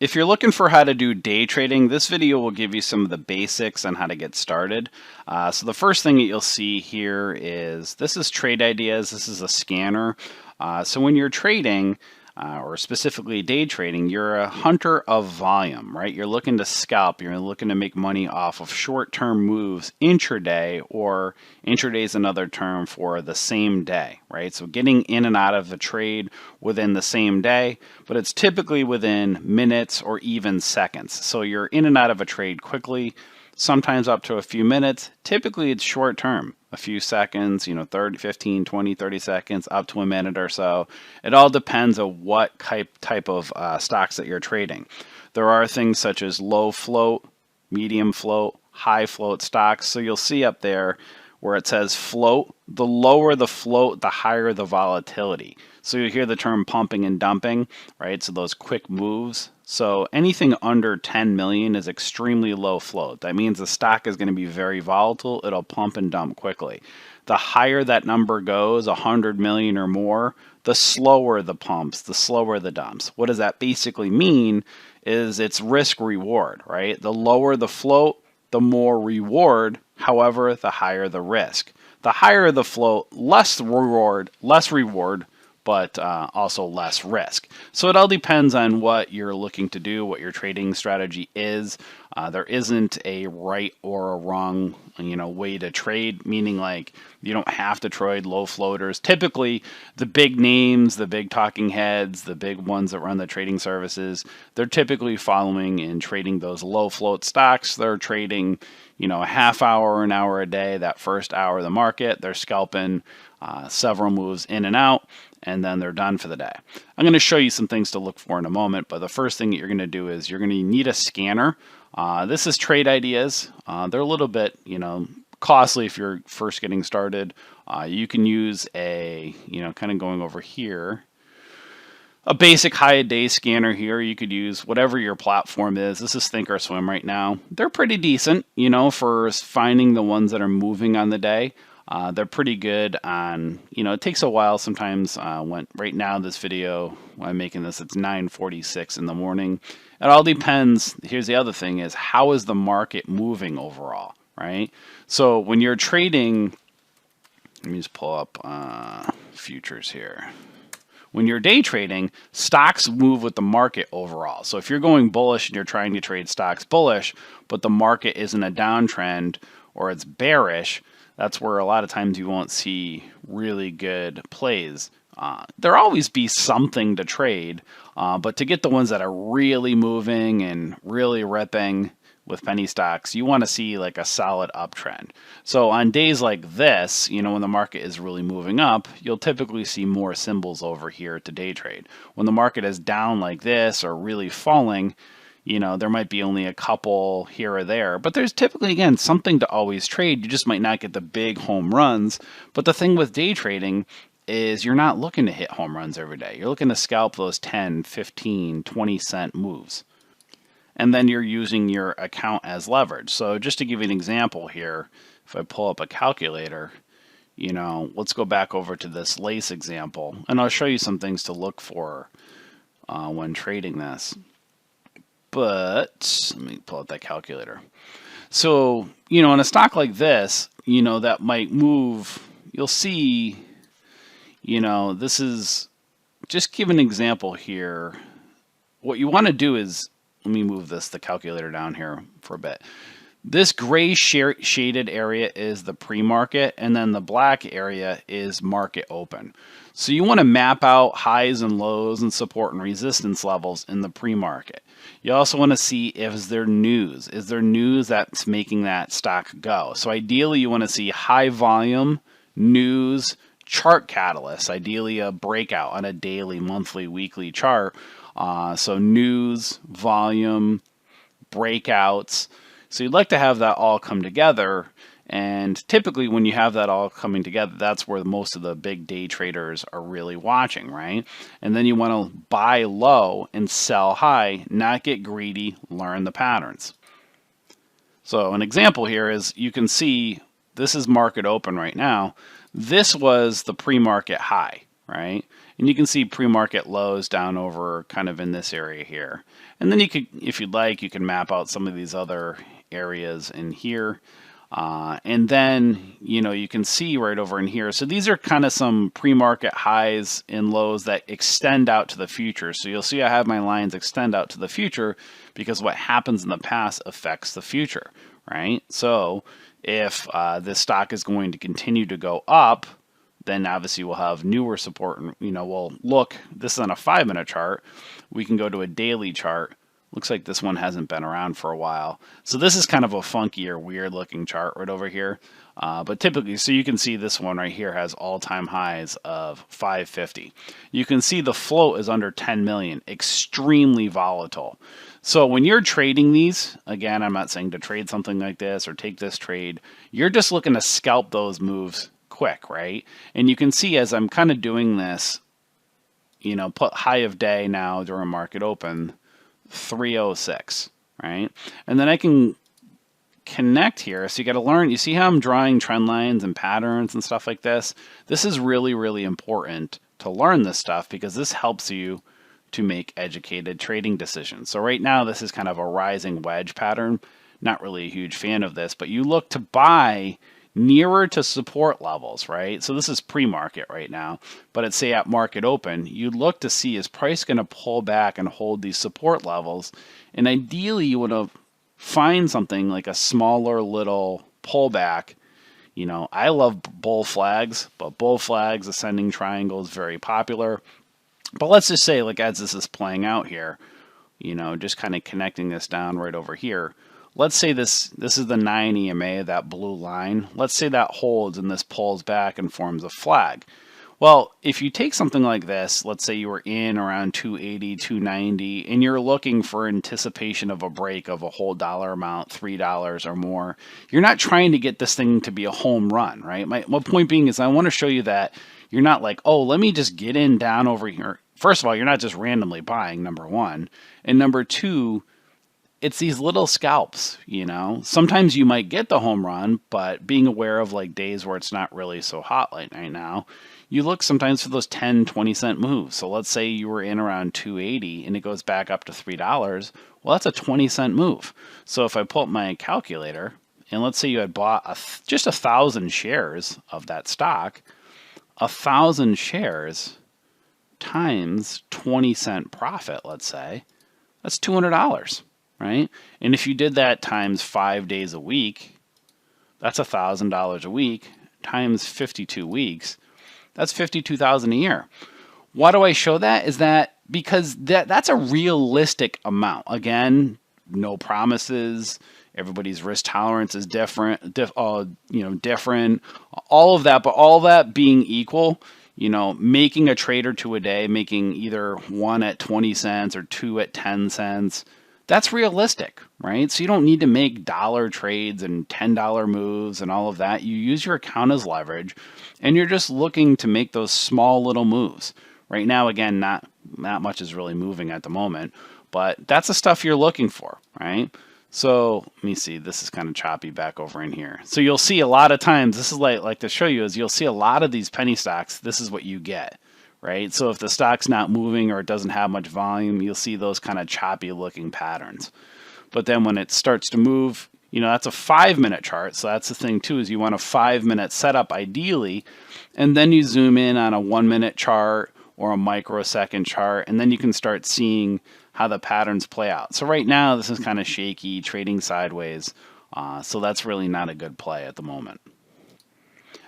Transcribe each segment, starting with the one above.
If you're looking for how to do day trading, this video will give you some of the basics on how to get started. So the first thing that you'll see here is this is Trade Ideas. This is a scanner. So when you're trading, or specifically day trading, you're a hunter of volume, right? You're looking to scalp. You're looking to make money off of short-term moves intraday, or intraday is another term for the same day, right? So getting in and out of a trade within the same day, but it's typically within minutes or even seconds. So you're in and out of a trade quickly, sometimes up to a few minutes. Typically it's short term, a few seconds, 30, 15, 20, 30 seconds, up to a minute or so. It all depends on what type of stocks that you're trading. There are things such as low float, medium float, high float stocks. So you'll see up there where it says float, the lower the float, the higher the volatility. So you hear the term pumping and dumping, right? So those quick moves. So anything under 10 million is extremely low float. That means the stock is going to be very volatile. It'll pump and dump quickly. The higher that number goes, 100 million or more, the slower the pumps, the slower the dumps. What does that basically mean is it's risk reward, right? The lower the float, the more reward. However, the higher the risk. The higher the float, less reward, but also less risk. So it all depends on what you're looking to do, what your trading strategy is. There isn't a right or a wrong, way to trade, meaning like you don't have to trade low floaters. Typically, the big names, the big talking heads, the big ones that run the trading services, they're typically following and trading those low float stocks. They're trading, a half hour, an hour a day. That first hour of the market, they're scalping several moves in and out, and then they're done for the day. I'm going to show you some things to look for in a moment, but the first thing that you're going to do is you're going to need a scanner. This is Trade Ideas. They're a little bit, costly if you're first getting started. You can use a, kind of going over here, a basic high-a-day scanner here. You could use whatever your platform is. This is Thinkorswim right now. They're pretty decent, for finding the ones that are moving on the day. They're pretty good on, it takes a while sometimes. Right now, this video, when I'm making this, it's 9:46 in the morning. It all depends. Here's the other thing is, how is the market moving overall, right? So when you're trading, let me just pull up futures here. When you're day trading, stocks move with the market overall. So if you're going bullish and you're trying to trade stocks bullish, but the market isn't a downtrend or it's bearish, that's where a lot of times you won't see really good plays. There'll always be something to trade, but to get the ones that are really moving and really ripping with penny stocks, you want to see like a solid uptrend. So on days like this, when the market is really moving up, you'll typically see more symbols over here to day trade. When the market is down like this or really falling, there might be only a couple here or there, but there's typically, again, something to always trade. You just might not get the big home runs. But the thing with day trading is you're not looking to hit home runs every day. You're looking to scalp those 10, 15, 20 cent moves. And then you're using your account as leverage. So just to give you an example here, if I pull up a calculator, let's go back over to this lace example, and I'll show you some things to look for when trading this. But let me pull out that calculator. So, in a stock like this, that might move, you'll see, this is, just give an example here. What you want to do is, let me move the calculator down here for a bit. This gray shaded area is the pre-market, and then the black area is market open. So you want to map out highs and lows and support and resistance levels in the pre-market. You also want to see if is there news. Is there news that's making that stock go? So ideally you want to see high volume, news, chart catalysts, ideally a breakout on a daily, monthly, weekly chart. So news, volume, breakouts. So you'd like to have that all come together. And typically when you have that all coming together, that's where most of the big day traders are really watching, right? And then you want to buy low and sell high, not get greedy, learn the patterns. So an example here is you can see this is market open right now. This was the pre-market high, right? And you can see pre-market lows down over kind of in this area here. And then you could, if you'd like, you can map out some of these other areas in here. And then, you can see right over in here. So these are kind of some pre-market highs and lows that extend out to the future. So you'll see I have my lines extend out to the future because what happens in the past affects the future, right? So if this stock is going to continue to go up, then obviously we'll have newer support. And, we'll look, this is on a 5-minute chart. We can go to a daily chart. Looks like this one hasn't been around for a while. So this is kind of a funky or weird looking chart right over here. But typically, so you can see this one right here has all-time highs of 550. You can see the float is under 10 million, extremely volatile. So when you're trading these, again, I'm not saying to trade something like this or take this trade. You're just looking to scalp those moves quick, right? And you can see as I'm kind of doing this, put high of day now during market open, 306, right? And then I can connect here. So you got to learn, you see how I'm drawing trend lines and patterns and stuff like this? This is really, really important to learn this stuff because this helps you to make educated trading decisions. So right now, this is kind of a rising wedge pattern. Not really a huge fan of this, but you look to buy nearer to support levels, right? So this is pre-market right now, but at say at market open, you'd look to see is price going to pull back and hold these support levels. And ideally you want to find something like a smaller little pullback. I love bull flags, but bull flags, ascending triangle is very popular. But let's just say like as this is playing out here, just kind of connecting this down right over here. Let's say this is the 9 EMA, that blue line. Let's say that holds and this pulls back and forms a flag. Well, if you take something like this, let's say you were in around 280, 290, and you're looking for anticipation of a break of a whole dollar amount, $3 or more, you're not trying to get this thing to be a home run, right? My point being is I want to show you that you're not like, oh, let me just get in down over here. First of all, you're not just randomly buying, number one. And number two, it's these little scalps, Sometimes you might get the home run, but being aware of like days where it's not really so hot like right now, you look sometimes for those 10, 20 cent moves. So let's say you were in around 280 and it goes back up to $3. Well, that's a 20-cent move. So if I pull up my calculator and let's say you had bought just 1,000 shares of that stock, 1,000 shares times 20-cent profit, let's say, that's $200. Right? And if you did that times 5 days a week, that's $1,000 a week times 52 weeks. That's $52,000 a year. Why do I show that? Is that because that's a realistic amount. Again, no promises. Everybody's risk tolerance is different. Different. All of that, but all of that being equal, making a trade or two a day, making either one at 20 cents or two at 10 cents. That's realistic, right? So you don't need to make dollar trades and $10 moves and all of that. You use your account as leverage, and you're just looking to make those small little moves. Right now, again, not much is really moving at the moment, but that's the stuff you're looking for, right? So let me see. This is kind of choppy back over in here. So you'll see a lot of times, this is like to show you, is you'll see a lot of these penny stocks. This is what you get. Right? So if the stock's not moving or it doesn't have much volume, you'll see those kind of choppy looking patterns. But then when it starts to move, that's a 5-minute chart. So that's the thing too, is you want a 5-minute setup ideally, and then you zoom in on a 1-minute chart or a microsecond chart, and then you can start seeing how the patterns play out. So right now, this is kind of shaky, trading sideways. So that's really not a good play at the moment.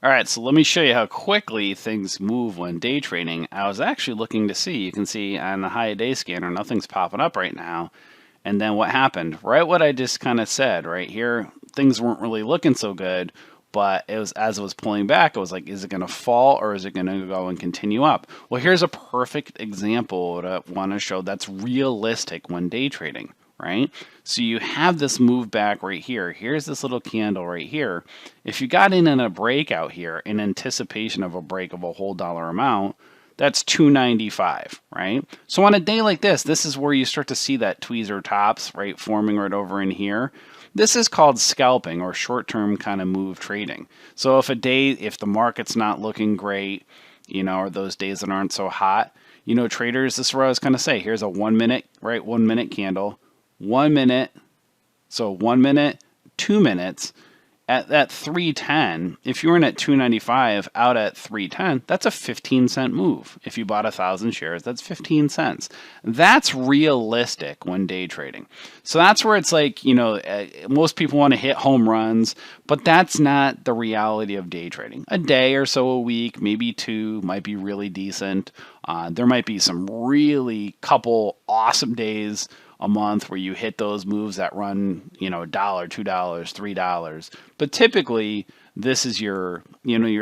All right, so let me show you how quickly things move when day trading. I was actually looking to see, you can see on the high day scanner, nothing's popping up right now. And then what happened? Right what I just kind of said right here, things weren't really looking so good, but it was as it was pulling back, it was like, is it going to fall or is it going to go and continue up? Well, here's a perfect example that I want to show that's realistic when day trading. Right? So you have this move back right here. Here's this little candle right here. If you got in a breakout here in anticipation of a break of a whole dollar amount, that's 295, right? So on a day like this is where you start to see that tweezer tops, right, forming right over in here. This is called scalping or short-term kind of move trading. So if the market's not looking great, or those days that aren't so hot, traders, this is what I was going to say. Here's a 1 minute, right? 1 minute candle, 1 minute. So 1 minute, 2 minutes. At 310, if you were in at 295 out at 310, that's a 15-cent move. If you bought 1,000 shares, that's 15 cents. That's realistic when day trading. So that's where it's like, most people want to hit home runs, but that's not the reality of day trading. A day or so a week, maybe two, might be really decent. There might be some really couple awesome days a month where you hit those moves that run, $1, $2, $3. But typically, this is your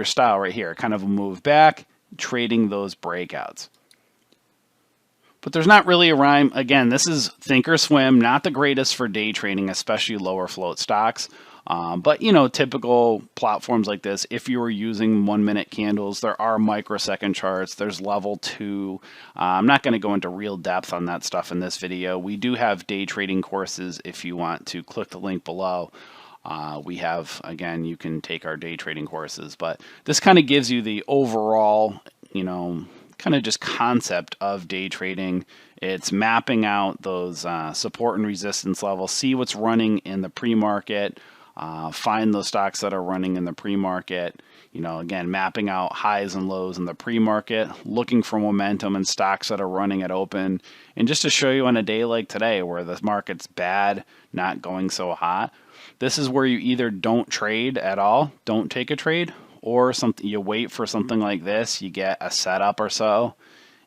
style right here, kind of a move back, trading those breakouts. But there's not really a rhyme. Again, this is think or swim, not the greatest for day trading, especially lower float stocks. But, typical platforms like this, if you were using 1 minute candles, there are microsecond charts, there's level 2. I'm not going to go into real depth on that stuff in this video. We do have day trading courses if you want to click the link below. We have, again, you can take our day trading courses, but this kind of gives you the overall, kind of just concept of day trading. It's mapping out those support and resistance levels, see what's running in the pre-market, find those stocks that are running in the pre-market, again, mapping out highs and lows in the pre-market, looking for momentum in stocks that are running at open. And just to show you on a day like today where the market's bad, not going so hot, this is where you either don't trade at all, don't take a trade, or something you wait for something like this, you get a setup or so,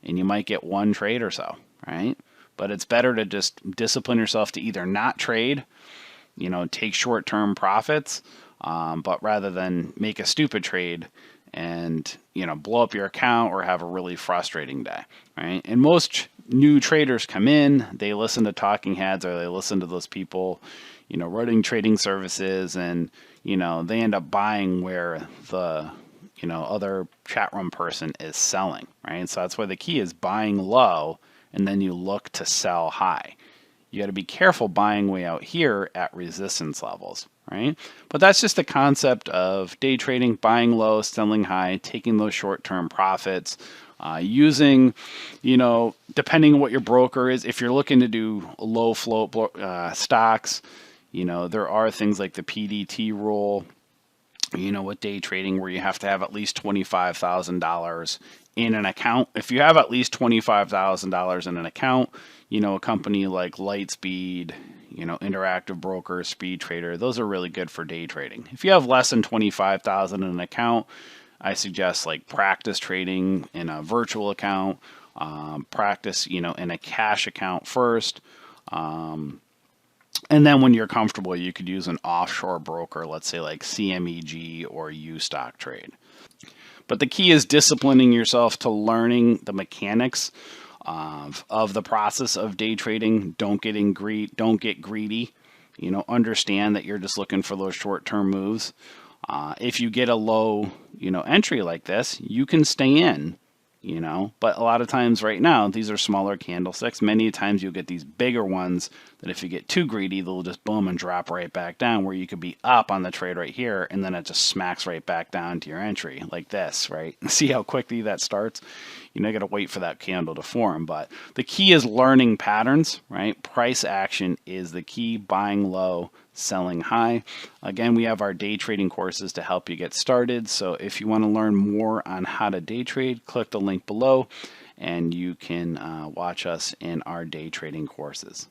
and you might get one trade or so, right? But it's better to just discipline yourself to either not trade, take short-term profits, but rather than make a stupid trade and, blow up your account or have a really frustrating day, right? And most new traders come in, they listen to talking heads or they listen to those people, running trading services, and, they end up buying where the, other chat room person is selling, right? So that's why the key is buying low and then you look to sell high. You got to be careful buying way out here at resistance levels, right? But that's just the concept of day trading, buying low, selling high, taking those short-term profits, using, depending on what your broker is. If you're looking to do low float stocks, there are things like the PDT rule, with day trading where you have to have at least $25,000 in an account. If you have at least $25,000 in an account, a company like Lightspeed, Interactive Broker, Speed Trader, those are really good for day trading. If you have less than $25,000 in an account, I suggest like practice trading in a virtual account, practice, in a cash account first. And then when you're comfortable, you could use an offshore broker, let's say like CMEG or Ustock Trade. But the key is disciplining yourself to learning the mechanics of the process of day trading. Don't get greedy. Understand that you're just looking for those short-term moves. If you get a low, entry like this, you can stay in. But a lot of times right now, these are smaller candlesticks. Many times you'll get these bigger ones that if you get too greedy, they'll just boom and drop right back down, where you could be up on the trade right here, and then it just smacks right back down to your entry like this, right? See how quickly that starts? You got to wait for that candle to form. But the key is learning patterns, right? Price action is the key, buying low, selling high. Again, we have our day trading courses to help you get started. So if you want to learn more on how to day trade, click the link below and you can watch us in our day trading courses.